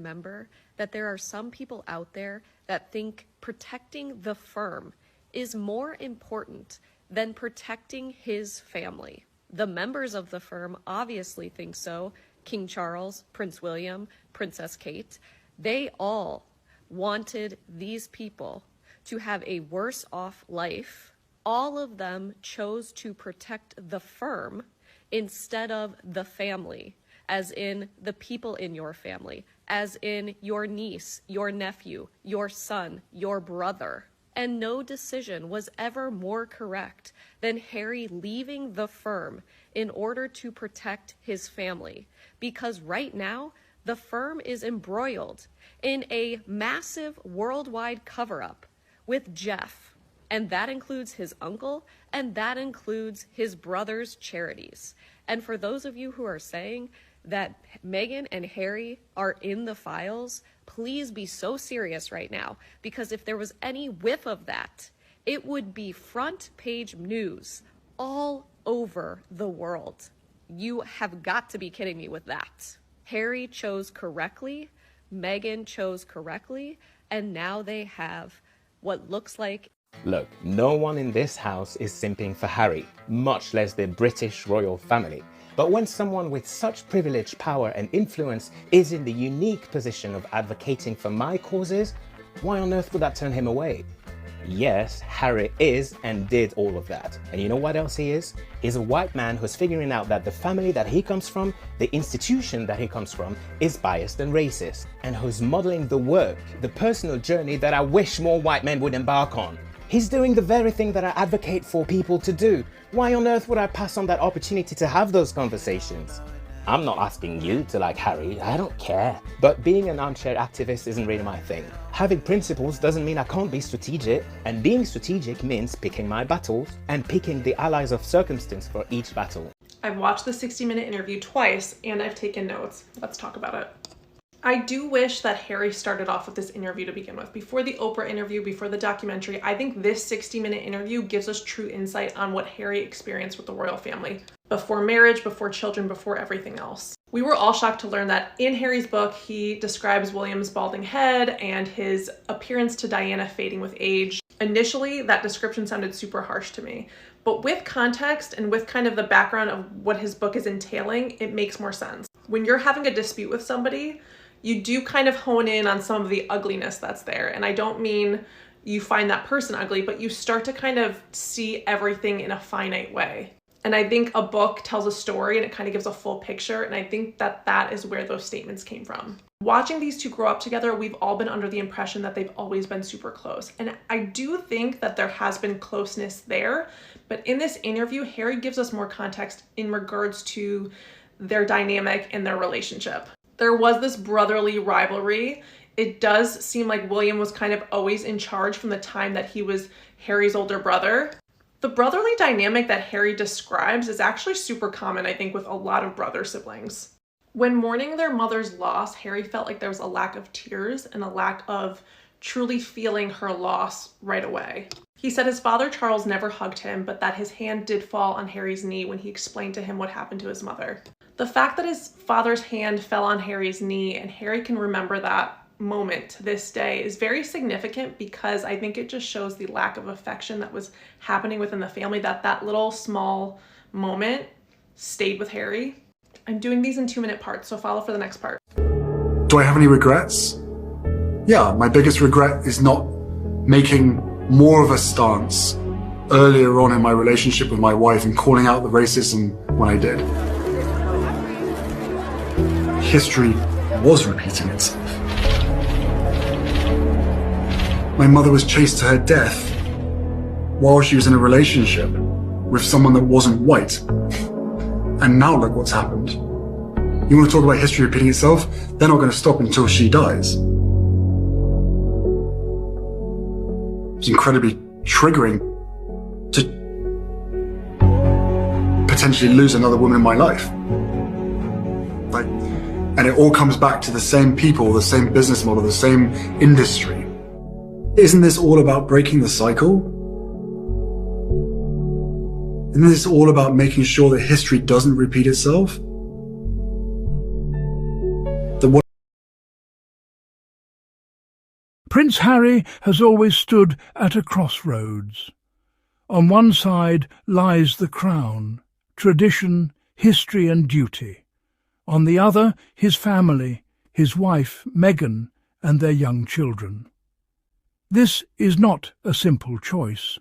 remember that there are some people out there that think protecting the firm is more important than protecting his family. The members of the firm obviously think so. King Charles, Prince William, Princess Kate, they all wanted these people to have a worse off life. All of them chose to protect the firm instead of the family, as in the people in your family, as in your niece, your nephew, your son, your brother. And no decision was ever more correct than Harry leaving the firm in order to protect his family. Because right now, the firm is embroiled in a massive worldwide cover-up with Jeff. And that includes his uncle, and that includes his brother's charities. And for those of you who are saying that Meghan and Harry are in the files, please be so serious right now, because if there was any whiff of that, it would be front page news all over the world. You have got to be kidding me with that. Harry chose correctly, Meghan chose correctly, and now they have what looks like. Look, no one in this house is simping for Harry, much less the British royal family. But when someone with such privilege, power and influence is in the unique position of advocating for my causes, why on earth would that turn him away? Yes, Harry is and did all of that. And you know what else he is? He's a white man who's figuring out that the family that he comes from, the institution that he comes from, is biased and racist, and who's modeling the work, the personal journey that I wish more white men would embark on. He's doing the very thing that I advocate for people to do. Why on earth would I pass on that opportunity to have those conversations? I'm not asking you to like Harry, I don't care. But being an armchair activist isn't really my thing. Having principles doesn't mean I can't be strategic, and being strategic means picking my battles and picking the allies of circumstance for each battle. I've watched the 60-minute interview twice and I've taken notes. Let's talk about it. I do wish that Harry started off with this interview to begin with. Before the Oprah interview, before the documentary, I think this 60-minute interview gives us true insight on what Harry experienced with the royal family. Before marriage, before children, before everything else. We were all shocked to learn that in Harry's book, he describes William's balding head and his appearance to Diana fading with age. Initially, that description sounded super harsh to me, but with context and with kind of the background of what his book is entailing, it makes more sense. When you're having a dispute with somebody, you do kind of hone in on some of the ugliness that's there. And I don't mean you find that person ugly, but you start to kind of see everything in a finite way. And I think a book tells a story and it kind of gives a full picture. And I think that that is where those statements came from. Watching these two grow up together, we've all been under the impression that they've always been super close. And I do think that there has been closeness there. But in this interview, Harry gives us more context in regards to their dynamic and their relationship. There was this brotherly rivalry. It does seem like William was kind of always in charge from the time that he was Harry's older brother. The brotherly dynamic that Harry describes is actually super common, I think, with a lot of brother siblings. When mourning their mother's loss, Harry felt like there was a lack of tears and a lack of truly feeling her loss right away. He said his father Charles never hugged him, but that his hand did fall on Harry's knee when he explained to him what happened to his mother. The fact that his father's hand fell on Harry's knee and Harry can remember that moment to this day is very significant, because I think it just shows the lack of affection that was happening within the family, that little small moment stayed with Harry. I'm doing these in 2-minute parts, so follow for the next part. Do I have any regrets? Yeah, my biggest regret is not making more of a stance earlier on in my relationship with my wife and calling out the racism when I did. History was repeating itself. My mother was chased to her death while she was in a relationship with someone that wasn't white. And now look what's happened. You want to talk about history repeating itself? They're not going to stop until she dies. It's incredibly triggering to potentially lose another woman in my life. And it all comes back to the same people, the same business model, the same industry. Isn't this all about breaking the cycle? Isn't this all about making sure that history doesn't repeat itself? Prince Harry has always stood at a crossroads. On one side lies the crown, tradition, history and duty. On the other, his family, his wife, Meghan, and their young children. This is not a simple choice.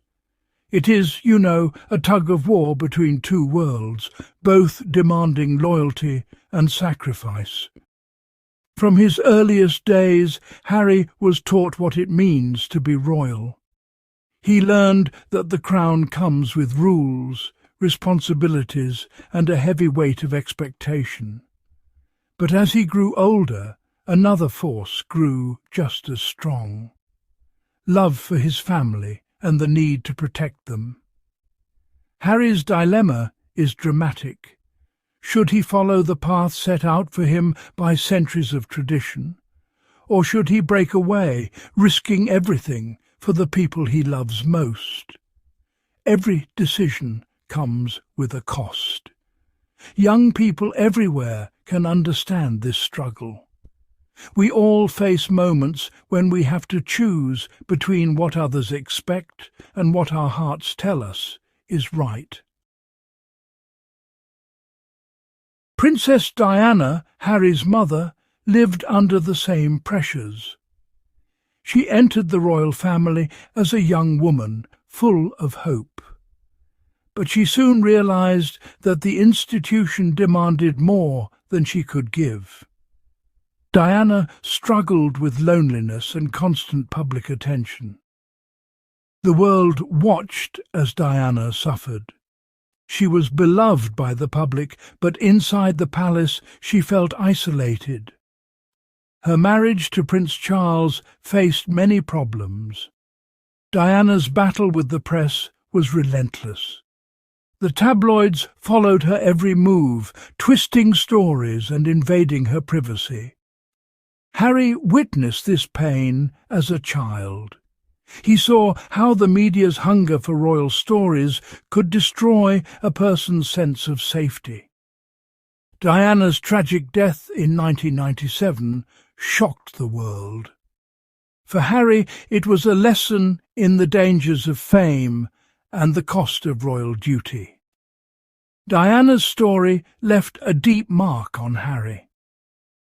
It is, you know, a tug-of-war between two worlds, both demanding loyalty and sacrifice. From his earliest days, Harry was taught what it means to be royal. He learned that the crown comes with rules, responsibilities, and a heavy weight of expectation. But as he grew older, another force grew just as strong. Love for his family and the need to protect them. Harry's dilemma is dramatic. Should he follow the path set out for him by centuries of tradition? Or should he break away, risking everything for the people he loves most? Every decision comes with a cost. Young people everywhere can understand this struggle. We all face moments when we have to choose between what others expect and what our hearts tell us is right. Princess Diana, Harry's mother, lived under the same pressures. She entered the royal family as a young woman, full of hope. But she soon realized that the institution demanded more than she could give. Diana struggled with loneliness and constant public attention. The world watched as Diana suffered. She was beloved by the public, but inside the palace she felt isolated. Her marriage to Prince Charles faced many problems. Diana's battle with the press was relentless. The tabloids followed her every move, twisting stories and invading her privacy. Harry witnessed this pain as a child. He saw how the media's hunger for royal stories could destroy a person's sense of safety. Diana's tragic death in 1997 shocked the world. For Harry, it was a lesson in the dangers of fame and the cost of royal duty. Diana's story left a deep mark on Harry.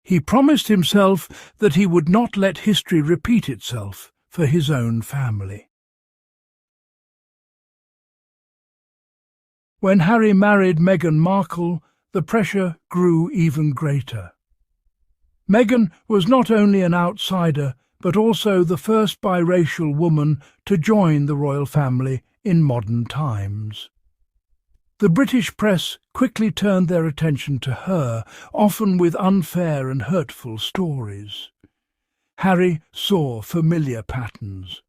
He promised himself that he would not let history repeat itself for his own family. When Harry married Meghan Markle, the pressure grew even greater. Meghan was not only an outsider, but also the first biracial woman to join the royal family in modern times. The British press quickly turned their attention to her, often with unfair and hurtful stories. Harry saw familiar patterns.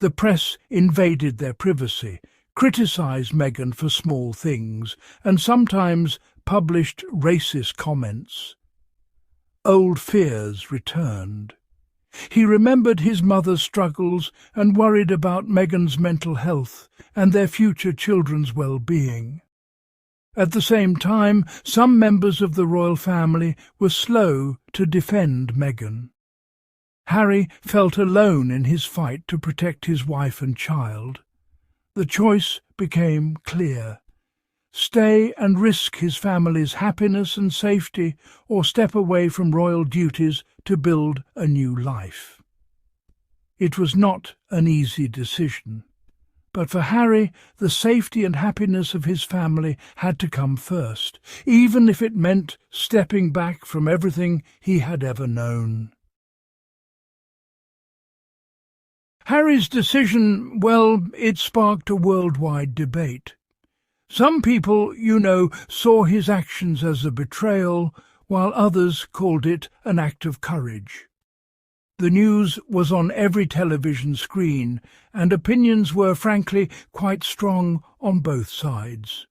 The press invaded their privacy, criticised Meghan for small things, and sometimes published racist comments. Old fears returned. He remembered his mother's struggles and worried about Meghan's mental health and their future children's well-being. At the same time, some members of the royal family were slow to defend Meghan. Harry felt alone in his fight to protect his wife and child. The choice became clear. Stay and risk his family's happiness and safety, or step away from royal duties to build a new life. It was not an easy decision, but for Harry, the safety and happiness of his family had to come first, even if it meant stepping back from everything he had ever known. Harry's decision, well, it sparked a worldwide debate. Some people, saw his actions as a betrayal, while others called it an act of courage. The news was on every television screen, and opinions were, frankly, quite strong on both sides.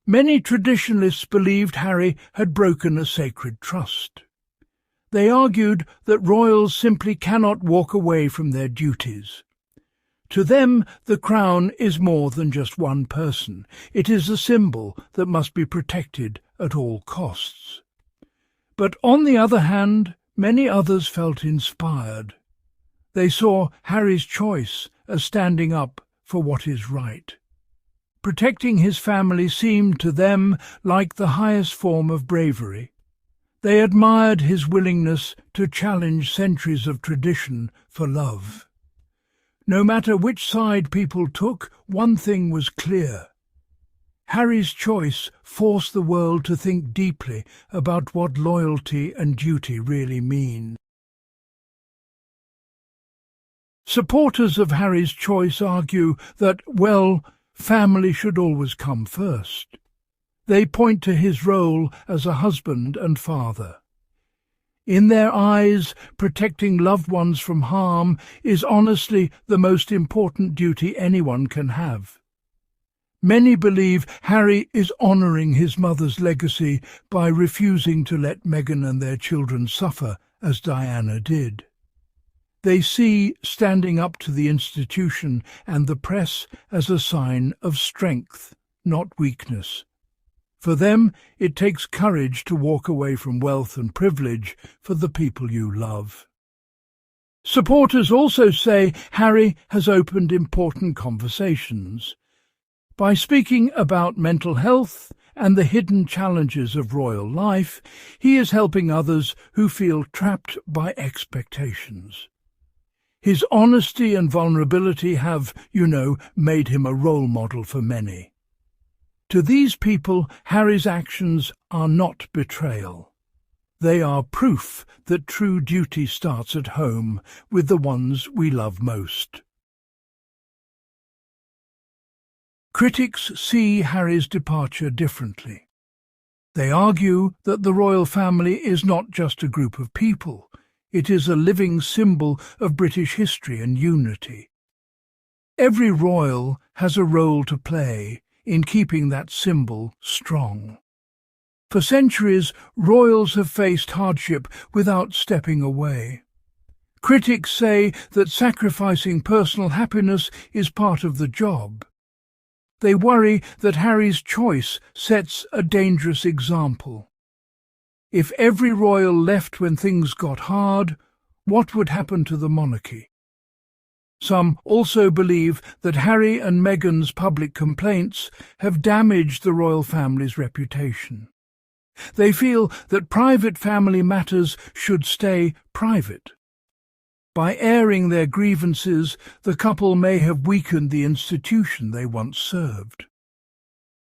Many traditionalists believed Harry had broken a sacred trust. They argued that royals simply cannot walk away from their duties. To them, the crown is more than just one person. It is a symbol that must be protected at all costs. But on the other hand, many others felt inspired. They saw Harry's choice as standing up for what is right. Protecting his family seemed to them like the highest form of bravery. They admired his willingness to challenge centuries of tradition for love. No matter which side people took, one thing was clear. Harry's choice forced the world to think deeply about what loyalty and duty really mean. Supporters of Harry's choice argue that, well, family should always come first. They point to his role as a husband and father. In their eyes, protecting loved ones from harm is honestly the most important duty anyone can have. Many believe Harry is honouring his mother's legacy by refusing to let Meghan and their children suffer as Diana did. They see standing up to the institution and the press as a sign of strength, not weakness. For them, it takes courage to walk away from wealth and privilege for the people you love. Supporters also say Harry has opened important conversations. By speaking about mental health and the hidden challenges of royal life, he is helping others who feel trapped by expectations. His honesty and vulnerability have, made him a role model for many. To these people, Harry's actions are not betrayal. They are proof that true duty starts at home with the ones we love most. Critics see Harry's departure differently. They argue that the royal family is not just a group of people. It is a living symbol of British history and unity. Every royal has a role to play in keeping that symbol strong. For centuries, royals have faced hardship without stepping away. Critics say that sacrificing personal happiness is part of the job. They worry that Harry's choice sets a dangerous example. If every royal left when things got hard, what would happen to the monarchy? Some also believe that Harry and Meghan's public complaints have damaged the royal family's reputation. They feel that private family matters should stay private. By airing their grievances, the couple may have weakened the institution they once served.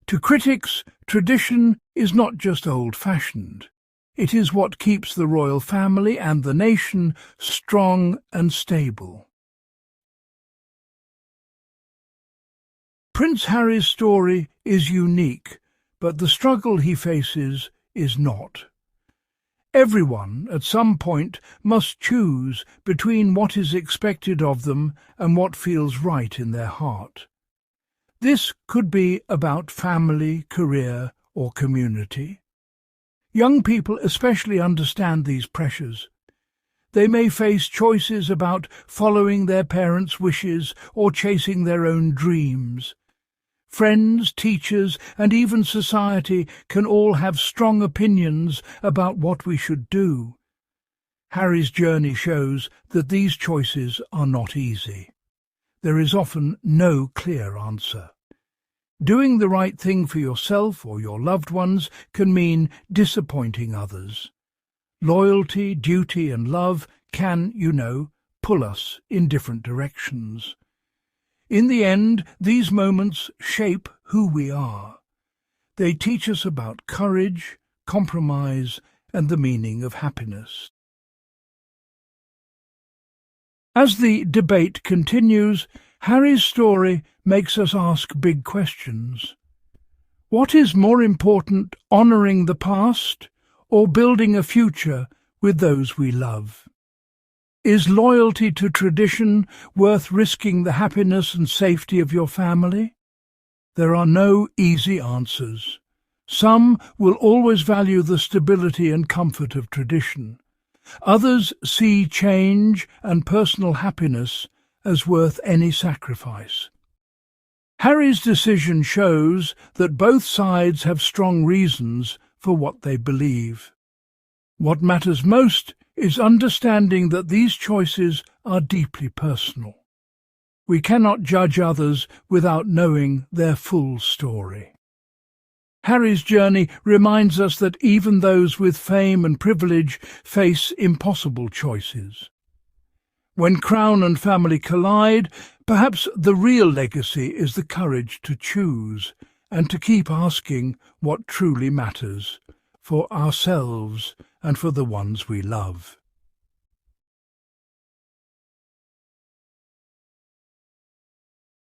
To critics, tradition is not just old-fashioned. It is what keeps the royal family and the nation strong and stable. Prince Harry's story is unique, but the struggle he faces is not. Everyone, at some point, must choose between what is expected of them and what feels right in their heart. This could be about family, career, or community. Young people especially understand these pressures. They may face choices about following their parents' wishes or chasing their own dreams. Friends, teachers, and even society can all have strong opinions about what we should do. Harry's journey shows that these choices are not easy. There is often no clear answer. Doing the right thing for yourself or your loved ones can mean disappointing others. Loyalty, duty, and love can, pull us in different directions. In the end, these moments shape who we are. They teach us about courage, compromise, and the meaning of happiness. As the debate continues, Harry's story makes us ask big questions. What is more important, honouring the past or building a future with those we love? Is loyalty to tradition worth risking the happiness and safety of your family? There are no easy answers. Some will always value the stability and comfort of tradition. Others see change and personal happiness as worth any sacrifice. Harry's decision shows that both sides have strong reasons for what they believe. What matters most is understanding that these choices are deeply personal. We cannot judge others without knowing their full story. Harry's journey reminds us that even those with fame and privilege face impossible choices. When crown and family collide, perhaps the real legacy is the courage to choose and to keep asking what truly matters, for ourselves and for the ones we love.